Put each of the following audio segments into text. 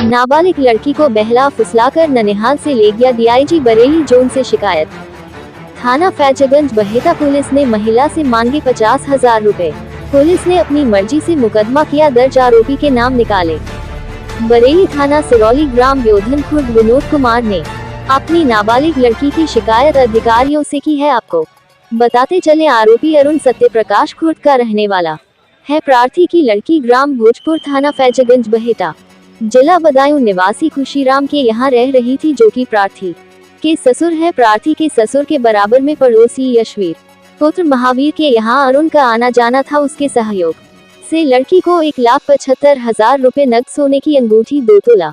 नाबालिग लड़की को बहला फुसलाकर ननिहाल से ले गया डीआईजी बरेली जोन से शिकायत। थाना फैजगंज बहेटा पुलिस ने महिला से मांगे 50,000 रुपए। पुलिस ने अपनी मर्जी से मुकदमा किया दर्ज, आरोपी के नाम निकाले। बरेली थाना सिरौली ग्राम व्योधन खुर्द विनोद कुमार ने अपनी नाबालिग लड़की की शिकायत अधिकारियों से की है। आपको बताते चले, आरोपी अरुण सत्यप्रकाश खुर्द का रहने वाला है। प्रार्थी की लड़की ग्राम भोजपुर थाना फैजगंज बहेटा जिला बदायूं निवासी खुशीराम के यहाँ रह रही थी, जो कि प्रार्थी के ससुर है। प्रार्थी के ससुर के बराबर में पड़ोसी यशवीर पुत्र महावीर के यहाँ अरुण का आना जाना था। उसके सहयोग से लड़की को 1,75,000 रुपए नकद, सोने की अंगूठी, 2 तोला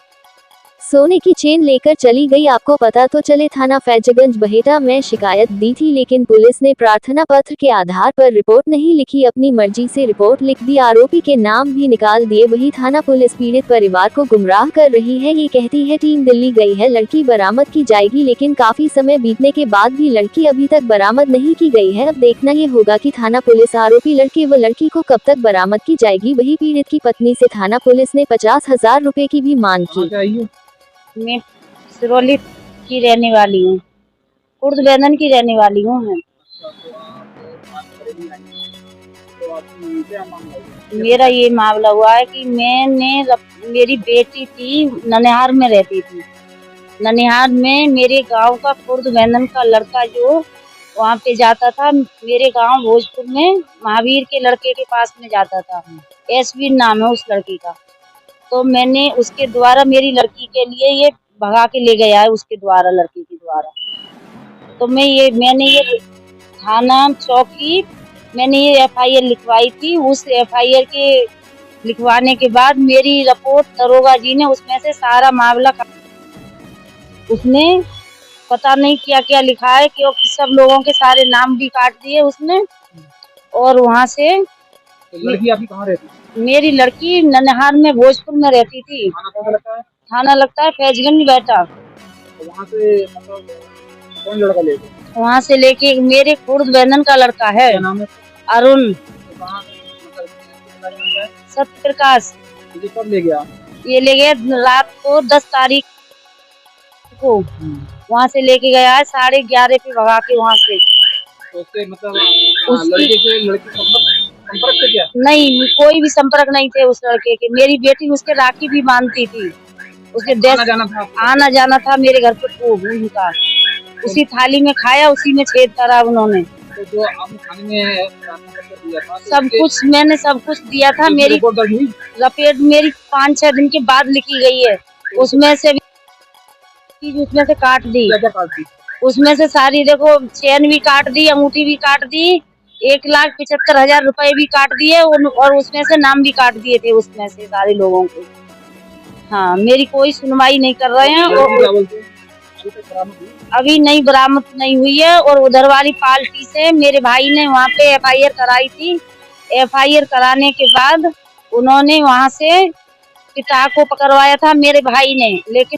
सोने की चेन लेकर चली गई। आपको पता तो चले, थाना फैजगंज बहेटा में शिकायत दी थी, लेकिन पुलिस ने प्रार्थना पत्र के आधार पर रिपोर्ट नहीं लिखी, अपनी मर्जी से रिपोर्ट लिख दी। आरोपी के नाम भी निकाल दिए। वही थाना पुलिस पीड़ित परिवार को गुमराह कर रही है। ये कहती है टीम दिल्ली गई है, लड़की बरामद की जाएगी, लेकिन काफी समय बीतने के बाद भी लड़की अभी तक बरामद नहीं की गई है। अब देखना ये होगा कि थाना पुलिस आरोपी लड़के व लड़की को कब तक बरामद की जाएगी। वही पीड़ित की पत्नी से थाना पुलिस ने 50,000 रुपए की भी मांग की। मैं सिरौली की रहने वाली हूँ, खुर्द वेदन की रहने वाली हूँ मैं। मेरा ये मामला हुआ है कि मेरी बेटी थी, ननिहाल में रहती थी। ननिहाल में मेरे गांव का खुर्द वेदन का लड़का जो वहाँ पे जाता था, मेरे गांव भोजपुर में महावीर के लड़के के पास में जाता था। एसवीर नाम है उस लड़के का। तो मैंने उसके द्वारा मेरी लड़की के लिए ये भगा के ले गया है, उसके द्वारा, लड़की के द्वारा। तो मैंने ये थाना चौकी मैंने ये एफआईआर लिखवाई थी। उस एफआईआर के लिखवाने के बाद मेरी रिपोर्ट दरोगा जी ने उसमें से सारा मामला, उसने पता नहीं क्या क्या लिखा है, क्योंकि सब लोगों के सारे नाम भी काट दिए उसने। और वहाँ से लड़की आपकी कहाँ रहती है? मेरी लड़की ननिहाल में भोजपुर में रहती थी। थाना लगता है फैजगंज बहेटा। वहाँ से मतलब कौन लड़का ले गया? वहाँ से लेके मेरे खुर्द वेदन का लड़का है, क्या नाम है? अरुण मतलब सत्यप्रकाश। कब ले गया? ये ले गया रात को 10 तारीख को, वहाँ से लेके गया है 11:30 पे भगा के वहाँ से। तो उससे मतलब लड़की संपर्क से क्या? नहीं, कोई भी संपर्क नहीं थे उस लड़के के। मेरी बेटी उसके राखी भी बांधती थी, उसके आना जाना था मेरे घर पर उनका। उसी थाली में खाया, उसी में छेद करा उन्होंने। तो जो आपने थाने में दिया था, मैंने सब कुछ दिया था। मेरी रिपोर्ट मेरी 5-6 दिन के बाद लिखी गई है। उसमें से काट दी। उसमें से सारी, देखो, चेन भी काट दी, अंगूठी भी काट दी, 1,75,000 रुपए भी काट दिए, और उसमें से नाम भी काट दिए थे उसमें से सारे लोगों को। हाँ, मेरी कोई सुनवाई नहीं कर रहे हैं। और अभी नहीं बरामद नहीं हुई है। और उधर वाली पार्टी से मेरे भाई ने वहाँ पे एफआईआर कराई थी। एफआईआर कराने के बाद उन्होंने वहाँ से पिता को पकड़वाया था मेरे भाई ने, लेकिन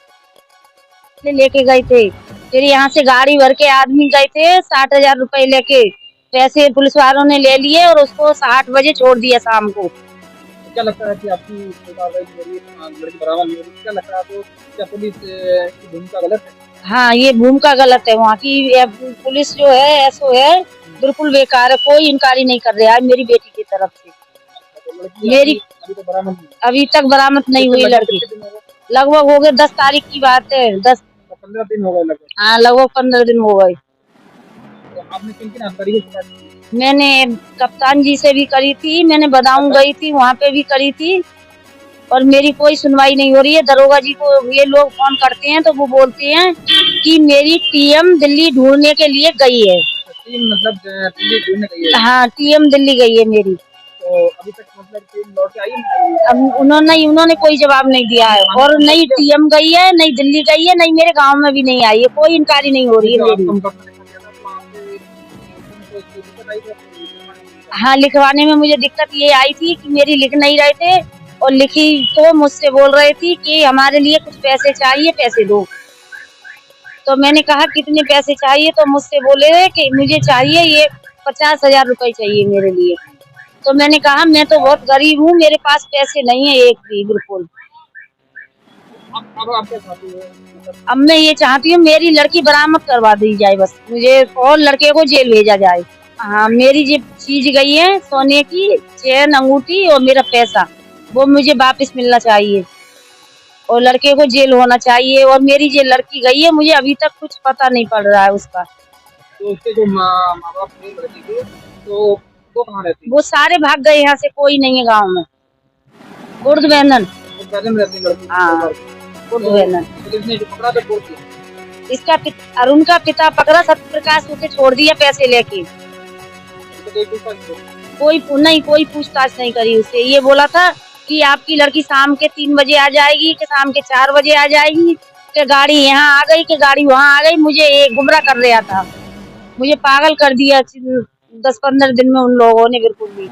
लेके गए थे। फिर यहाँ से गाड़ी भर के आदमी गए थे, 60,000 रुपए लेके। पैसे पुलिस वालों ने ले लिए और उसको 8 बजे छोड़ दिया शाम को। क्या लगता है कि आपकी लड़की बराबर नहीं होगी? क्या लगता है आपको, क्या पुलिस की भूमिका गलत है? हाँ, ये भूमिका गलत है वहाँ की। पुलिस जो है ऐसो है, बिल्कुल बेकार है, कोई इनकारी नहीं कर रहा है मेरी बेटी की तरफ से। मेरी अभी तक बरामद नहीं हुई लड़की। लगभग हो गए 10 तारीख की बात है, 15 दिन हो गए लगभग। हाँ, लगभग 15 दिन हो गए। तो आपने किन अधिकारी से बात की? मैंने कप्तान जी से भी करी थी, मैंने बदायूं गई थी, वहाँ पे भी करी थी, और मेरी कोई सुनवाई नहीं हो रही है। दरोगा जी को ये लोग फोन करते हैं तो वो बोलते हैं कि मेरी टीएम दिल्ली ढूंढने के लिए गई है। टीम मतलब दिल्ली ढूंढने गई है? हाँ, टीएम दिल्ली गई है मेरी। तो अभी तक मतलब टीम लौट के आई है? अब उन्होंने कोई जवाब नहीं दिया है। और नहीं टीएम गई है, नहीं दिल्ली गई है, नहीं मेरे गाँव में भी नहीं आई है। कोई इनकारी नहीं हो रही है मेरी। हाँ, लिखवाने में मुझे दिक्कत ये आई थी कि मेरी लिख नहीं रहे थे, और लिखी तो मुझसे बोल रहे थी कि हमारे लिए कुछ पैसे चाहिए, पैसे दो। तो मैंने कहा कितने पैसे चाहिए? तो मुझसे बोले कि मुझे चाहिए ये 50,000 रुपए चाहिए मेरे लिए। तो मैंने कहा मैं तो बहुत गरीब हूँ, मेरे पास पैसे नहीं है एक भी, बिल्कुल। अब आप क्या चाहती हो मतलब? अब मैं ये चाहती हूँ मेरी लड़की बरामद करवा दी जाए, बस मुझे और लड़के को जेल भेजा जाए। हाँ, मेरी जो चीज गई है सोने की चेन अंगूठी और मेरा पैसा, वो मुझे वापस मिलना चाहिए और लड़के को जेल होना चाहिए। और मेरी जो लड़की गई है मुझे अभी तक कुछ पता नहीं पड़ रहा है उसका। तो उसके जो माँ बाप थे लड़की के, तो वो कहाँ रहती है? वो सारे भाग गए यहाँ से, कोई नहीं है गाँव में। कुर्द बैनन। वो पहले में रहती है लड़की के हाँ, परिवार। कुर्द तो बैनन। पुलिस ने जो पकड़ा तो छोड़ दिया। इसका अरुण का पिता पकड़ा, सत्य प्रकाश उसे छोड़ दिया पैसे लेके। उसको कोई पूछताछ कोई पूछताछ नहीं करी उससे। ये बोला था कि आपकी लड़की शाम के 3 बजे आ जाएगी, कि शाम के 4 बजे आ जाएगी, कि गाड़ी यहाँ आ गई, कि गाड़ी वहाँ आ गई। मुझे ये गुमराह कर रहा था, मुझे पागल कर दिया 10-15 दिन में उन लोगों ने बिल्कुल भी।